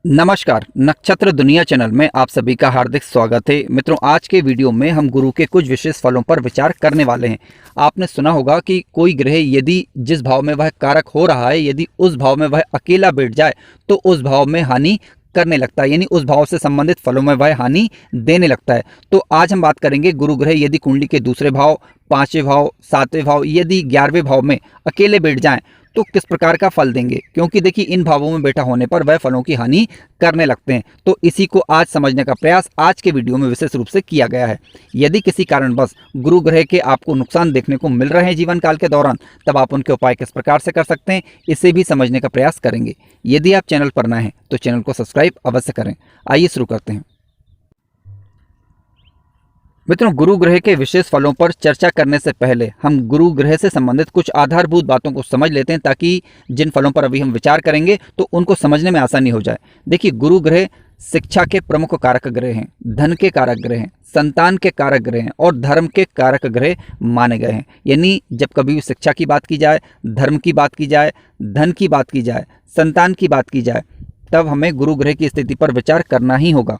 नमस्कार, नक्षत्र दुनिया चैनल में आप सभी का हार्दिक स्वागत है। मित्रों, आज के वीडियो में हम गुरु के कुछ विशेष फलों पर विचार करने वाले हैं। आपने सुना होगा कि कोई ग्रह यदि जिस भाव में वह कारक हो रहा है, यदि उस भाव में वह अकेला बैठ जाए तो उस भाव में हानि करने लगता है, यानी उस भाव से संबंधित फलों में वह हानि देने लगता है। तो आज हम बात करेंगे गुरु ग्रह यदि कुंडली के दूसरे भाव, पांचवें भाव, सातवें भाव, यदि 11वें भाव में अकेले बैठ जाएं तो किस प्रकार का फल देंगे, क्योंकि देखिए इन भावों में बैठा होने पर वह फलों की हानि करने लगते हैं। तो इसी को आज समझने का प्रयास आज के वीडियो में विशेष रूप से किया गया है। यदि किसी कारणवश गुरु ग्रह के आपको नुकसान देखने को मिल रहे हैं जीवन काल के दौरान, तब आप उनके उपाय किस प्रकार से कर सकते हैं, इसे भी समझने का प्रयास करेंगे। यदि आप चैनल पर नए हैं तो चैनल को सब्सक्राइब अवश्य करें। आइए शुरू करते हैं। मित्रों, गुरु ग्रह के विशेष फलों पर चर्चा करने से पहले हम गुरु ग्रह से संबंधित कुछ आधारभूत बातों को समझ लेते हैं, ताकि जिन फलों पर अभी हम विचार करेंगे तो उनको समझने में आसानी हो जाए। देखिए, गुरु ग्रह शिक्षा के प्रमुख कारक ग्रह हैं, धन के कारक ग्रह हैं, संतान के कारक ग्रह हैं और धर्म के कारक ग्रह माने गए हैं। यानी जब कभी भी शिक्षा की बात की जाए, धर्म की बात की जाए, धन की बात की जाए, संतान की बात की जाए, तब हमें गुरु ग्रह की स्थिति पर विचार करना ही होगा।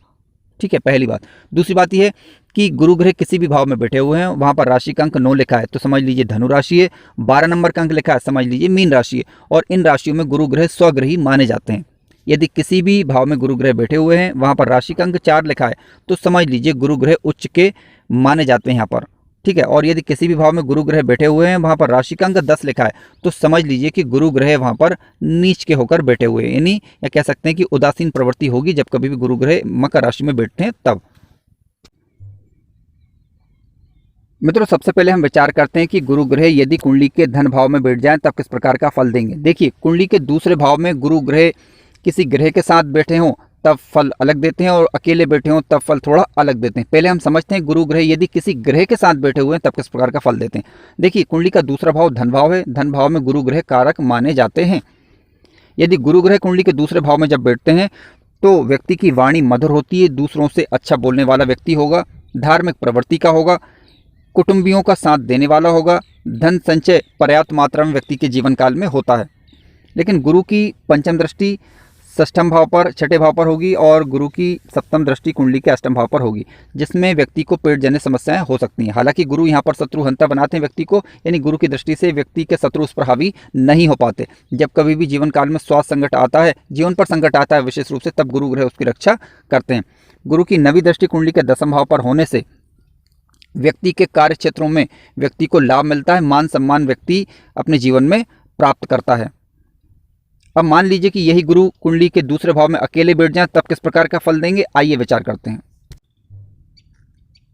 ठीक है, पहली बात। दूसरी बात यह है कि गुरु ग्रह किसी भी भाव में बैठे हुए हैं, वहां पर राशि का अंक 9 लिखा है तो समझ लीजिए धनु राशि है, 12 नंबर का अंक लिखा है समझ लीजिए मीन राशि है, और इन राशियों में गुरु ग्रह स्वग्रही माने जाते हैं। यदि किसी भी भाव में गुरु ग्रह बैठे हुए हैं, वहां पर राशि का अंक 4 लिखा है तो समझ लीजिए गुरु ग्रह उच्च के माने जाते हैं यहाँ पर। ठीक है, और यदि किसी भी भाव में गुरु ग्रह बैठे हुए हैं, वहां पर राशि का अंक 10 लिखा है तो समझ लीजिए कि गुरु ग्रह वहां पर नीच के होकर बैठे हुए हैं, यानी या कह सकते हैं कि उदासीन प्रवृत्ति होगी जब कभी भी गुरु ग्रह मकर राशि में बैठते हैं तब। मित्रों, सबसे पहले हम विचार करते हैं कि गुरु ग्रह यदि कुंडली के धन भाव में बैठ जाएं तब किस प्रकार का फल देंगे। देखिए, कुंडली के दूसरे भाव में गुरु ग्रह किसी ग्रह के साथ बैठे हों तब फल अलग देते हैं, और अकेले बैठे हों तब फल थोड़ा अलग देते हैं। पहले हम समझते हैं गुरु ग्रह यदि किसी ग्रह के साथ बैठे हुए हैं तब किस प्रकार का फल देते हैं। देखिए, कुंडली का दूसरा भाव धन भाव है, धन भाव में गुरु ग्रह कारक माने जाते हैं। यदि गुरु ग्रह कुंडली के दूसरे भाव में जब बैठते हैं तो व्यक्ति की वाणी मधुर होती है, दूसरों से अच्छा बोलने वाला व्यक्ति होगा, धार्मिक प्रवृत्ति का होगा, कुटुंबियों का साथ देने वाला होगा, धन संचय पर्याप्त मात्रा में व्यक्ति के जीवन काल में होता है। लेकिन गुरु की पंचम दृष्टि षष्ठम भाव पर, छठे भाव पर होगी, और गुरु की सप्तम दृष्टि कुंडली के अष्टम भाव पर होगी, जिसमें व्यक्ति को पेट जन्य समस्याएं हो सकती हैं। हालांकि गुरु यहाँ पर शत्रु हंता बनाते हैं व्यक्ति को, यानी गुरु की दृष्टि से व्यक्ति के शत्रु उस पर हावी नहीं हो पाते। जब कभी भी जीवन काल में स्वास्थ्य संकट आता है, जीवन पर संकट आता है विशेष रूप से, तब गुरु ग्रह उसकी रक्षा करते हैं। गुरु की नवी दृष्टि कुंडली के दसम भाव पर होने से व्यक्ति के कार्य क्षेत्रों में व्यक्ति को लाभ मिलता है, मान सम्मान व्यक्ति अपने जीवन में प्राप्त करता है। अब मान लीजिए कि यही गुरु कुंडली के दूसरे भाव में अकेले बैठ जाएं तब किस प्रकार का फल देंगे, आइए विचार करते हैं।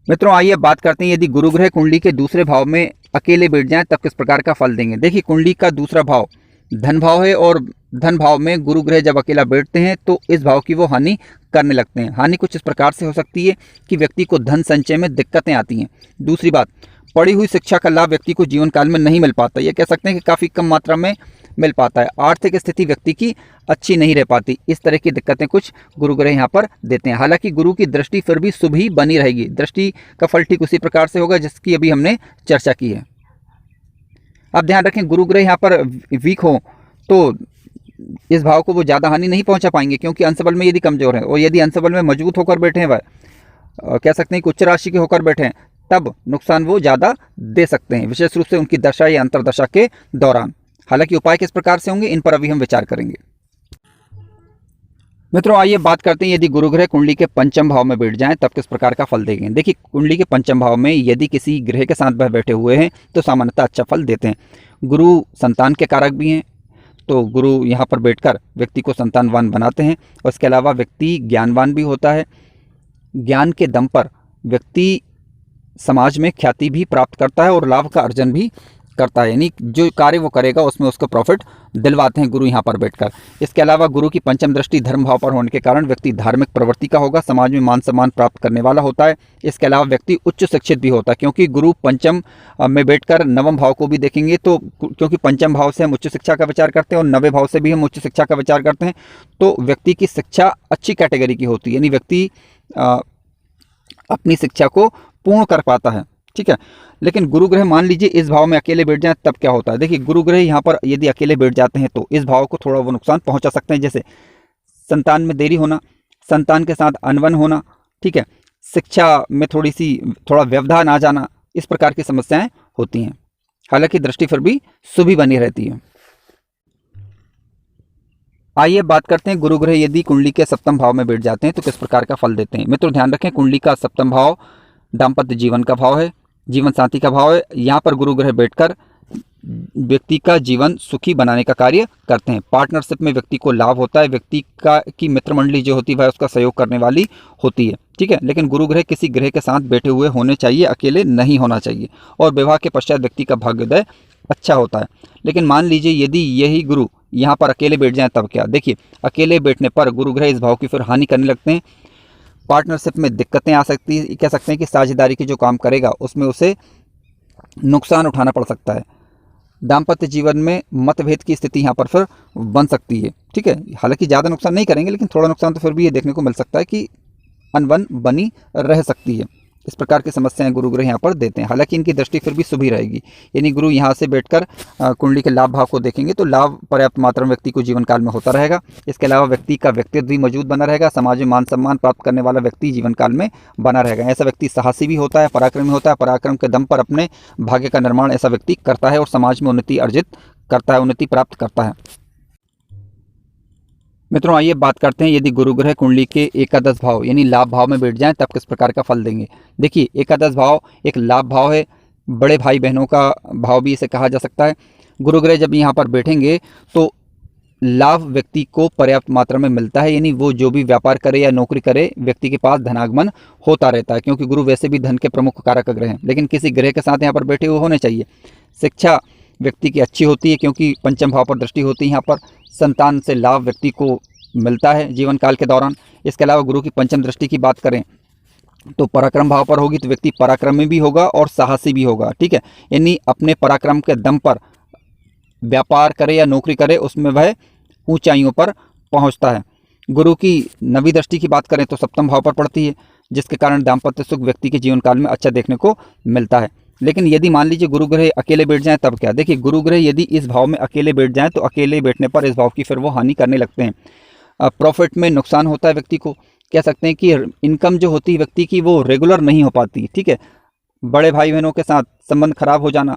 मित्रों, आइए बात करते हैं यदि गुरु ग्रह कुंडली के दूसरे भाव में अकेले बैठ जाएं तब किस प्रकार का फल देंगे। देखिए, कुंडली का दूसरा भाव धन भाव है, और धन भाव में गुरु ग्रह जब अकेला बैठते हैं तो इस भाव की वो हानि करने लगते हैं। हानि कुछ इस प्रकार से हो सकती है कि व्यक्ति को धन संचय में दिक्कतें आती हैं। दूसरी बात, पढ़ी हुई शिक्षा का लाभ व्यक्ति को जीवन काल में नहीं मिल पाता, ये कह सकते हैं कि काफ़ी कम मात्रा में मिल पाता है। आर्थिक स्थिति व्यक्ति की अच्छी नहीं रह पाती, इस तरह की दिक्कतें कुछ गुरु ग्रह यहाँ पर देते हैं। हालांकि गुरु की दृष्टि फिर भी शुभ ही बनी रहेगी, दृष्टि का फल ठीक उसी प्रकार से होगा जिसकी अभी हमने चर्चा की है। अब ध्यान रखें, गुरु ग्रह यहाँ पर वीक हो तो इस भाव को वो ज़्यादा हानि नहीं पहुंचा पाएंगे, क्योंकि अंशबल में यदि कमजोर है, और यदि अंशबल में मजबूत होकर बैठे हैं, वह कह सकते हैं कि उच्च राशि के होकर बैठे हैं, तब नुकसान वो ज़्यादा दे सकते हैं, विशेष रूप से उनकी दशा या अंतरदशा के दौरान। हालांकि उपाय किस प्रकार से होंगे, इन पर अभी हम विचार करेंगे। मित्रों, आइए बात करते हैं यदि गुरु ग्रह कुंडली के पंचम भाव में बैठ जाएं तब किस प्रकार का फल देंगे। देखिए, कुंडली के पंचम भाव में यदि किसी ग्रह के साथ वह बैठे हुए हैं तो सामान्यतः अच्छा फल देते हैं। गुरु संतान के कारक भी हैं, तो गुरु यहाँ पर बैठकर व्यक्ति को संतानवान बनाते हैं, और इसके अलावा व्यक्ति ज्ञानवान भी होता है। ज्ञान के दम पर व्यक्ति समाज में ख्याति भी प्राप्त करता है और लाभ का अर्जन भी करता है, यानी जो कार्य वो करेगा उसमें उसको प्रॉफिट दिलवाते हैं गुरु यहाँ पर बैठकर। इसके अलावा गुरु की पंचम दृष्टि धर्म भाव पर होने के कारण व्यक्ति धार्मिक प्रवृत्ति का होगा, समाज में मान सम्मान प्राप्त करने वाला होता है। इसके अलावा व्यक्ति उच्च शिक्षित भी होता है, क्योंकि गुरु पंचम में बैठकर नवम भाव को भी देखेंगे, तो क्योंकि पंचम भाव से हम उच्च शिक्षा का विचार करते हैं और नवे भाव से भी हम उच्च शिक्षा का विचार करते हैं, तो व्यक्ति की शिक्षा अच्छी कैटेगरी की होती है, यानी व्यक्ति अपनी शिक्षा को पूर्ण कर पाता है। ठीक है, लेकिन गुरु ग्रह मान लीजिए इस भाव में अकेले बैठ जाएं तब क्या होता है। देखिए, गुरु ग्रह यहाँ पर यदि अकेले बैठ जाते हैं तो इस भाव को थोड़ा वो नुकसान पहुंचा सकते हैं। जैसे संतान में देरी होना, संतान के साथ अनबन होना, ठीक है, शिक्षा में थोड़ा व्यवधान आ जाना, इस प्रकार की समस्याएं होती हैं। हालांकि दृष्टि फिर भी शुभ ही बनी रहती है। आइए बात करते हैं गुरु ग्रह यदि कुंडली के सप्तम भाव में बैठ जाते हैं तो किस प्रकार का फल देते हैं। मित्रों ध्यान रखें, कुंडली का सप्तम भाव दाम्पत्य जीवन का भाव है, जीवन साथी का भाव है। यहाँ पर गुरु ग्रह बैठकर व्यक्ति का जीवन सुखी बनाने का कार्य करते हैं। पार्टनरशिप में व्यक्ति को लाभ होता है, व्यक्ति की मित्र मंडली जो होती है वह उसका सहयोग करने वाली होती है, ठीक है। लेकिन गुरु ग्रह किसी ग्रह के साथ बैठे हुए होने चाहिए, अकेले नहीं होना चाहिए। और विवाह के पश्चात व्यक्ति का भाग्योदय अच्छा होता है। लेकिन मान लीजिए यदि यही गुरु यहाँ पर अकेले बैठ जाएं तब क्या। देखिए, अकेले बैठने पर गुरु ग्रह इस भाव की फिर हानि करने लगते हैं। पार्टनरशिप में दिक्कतें आ सकती है, कह सकते हैं कि साझेदारी की जो काम करेगा उसमें उसे नुकसान उठाना पड़ सकता है। दाम्पत्य जीवन में मतभेद की स्थिति यहाँ पर फिर बन सकती है, ठीक है। हालांकि ज़्यादा नुकसान नहीं करेंगे, लेकिन थोड़ा नुकसान तो फिर भी ये देखने को मिल सकता है कि अनबन बनी रह सकती है। इस प्रकार की समस्याएं गुरु ग्रह यहाँ पर देते हैं। हालांकि इनकी दृष्टि फिर भी शुभ ही रहेगी, यानी गुरु यहाँ से बैठकर कुंडली के लाभ भाव को देखेंगे तो लाभ पर्याप्त मात्रा में व्यक्ति को जीवन काल में होता रहेगा। इसके अलावा व्यक्ति का व्यक्तित्व भी मजबूत बना रहेगा, समाज में मान सम्मान प्राप्त करने वाला व्यक्ति जीवन काल में बना रहेगा। ऐसा व्यक्ति साहसी भी होता है, पराक्रमी होता है, पराक्रम के दम पर अपने भाग्य का निर्माण ऐसा व्यक्ति करता है और समाज में उन्नति अर्जित करता है, उन्नति प्राप्त करता है। मित्रों आइए बात करते हैं यदि गुरु ग्रह कुंडली के एकादश भाव यानी लाभ भाव में बैठ जाएं तब किस प्रकार का फल देंगे। देखिए, एकादश भाव एक लाभ भाव है, बड़े भाई बहनों का भाव भी इसे कहा जा सकता है। गुरु ग्रह जब यहाँ पर बैठेंगे तो लाभ व्यक्ति को पर्याप्त मात्रा में मिलता है, यानी वो जो भी व्यापार करे या नौकरी करे व्यक्ति के पास धनागमन होता रहता है, क्योंकि गुरु वैसे भी धन के प्रमुख कारक ग्रह हैं। लेकिन किसी ग्रह के साथ यहाँ पर बैठे हुए होने चाहिए। शिक्षा व्यक्ति की अच्छी होती है क्योंकि पंचम भाव पर दृष्टि होती है यहाँ पर। संतान से लाभ व्यक्ति को मिलता है जीवन काल के दौरान। इसके अलावा गुरु की पंचम दृष्टि की बात करें तो पराक्रम भाव पर होगी तो व्यक्ति पराक्रमी भी होगा और साहसी भी होगा, ठीक है। यानी अपने पराक्रम के दम पर व्यापार करे या नौकरी करे उसमें वह ऊंचाइयों पर पहुंचता है। गुरु की नवी दृष्टि की बात करें तो सप्तम भाव पर पड़ती है, जिसके कारण दाम्पत्य सुख व्यक्ति के जीवन काल में अच्छा देखने को मिलता है। लेकिन यदि मान लीजिए गुरु ग्रह अकेले बैठ जाएं तब क्या। देखिए, गुरु ग्रह यदि इस भाव में अकेले बैठ जाएं तो अकेले बैठने पर इस भाव की फिर वो हानि करने लगते हैं। प्रॉफिट में नुकसान होता है व्यक्ति को, कह सकते हैं कि इनकम जो होती है व्यक्ति की वो रेगुलर नहीं हो पाती, ठीक है। बड़े भाई बहनों के साथ संबंध खराब हो जाना।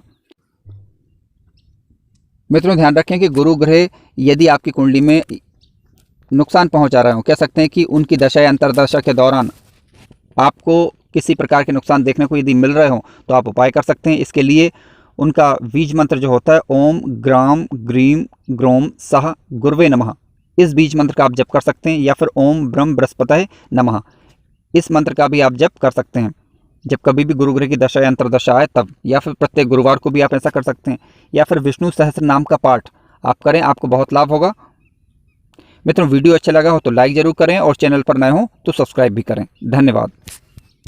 मित्रों ध्यान रखें कि गुरु ग्रह यदि आपकी कुंडली में नुकसान पहुंचा रहे हो, कह सकते हैं कि उनकी दशा या अंतर्दशा के दौरान आपको किसी प्रकार के नुकसान देखने को यदि मिल रहे हो तो आप उपाय कर सकते हैं। इसके लिए उनका बीज मंत्र जो होता है ओम ग्राम ग्रीम ग्रोम सह गुरवे नमः, इस बीज मंत्र का आप जप कर सकते हैं। या फिर ओम ब्रह्म बृहस्पतये नमः, इस मंत्र का भी आप जप कर सकते हैं जब कभी भी गुरु ग्रह की दशा या अंतर्दशा आए तब। या फिर प्रत्येक गुरुवार को भी आप ऐसा कर सकते हैं। या फिर विष्णु सहस्त्र नाम का पाठ आप करें, आपको बहुत लाभ होगा। मित्रों वीडियो अच्छा लगा हो तो लाइक जरूर करें और चैनल पर नए हो तो सब्सक्राइब भी करें। धन्यवाद।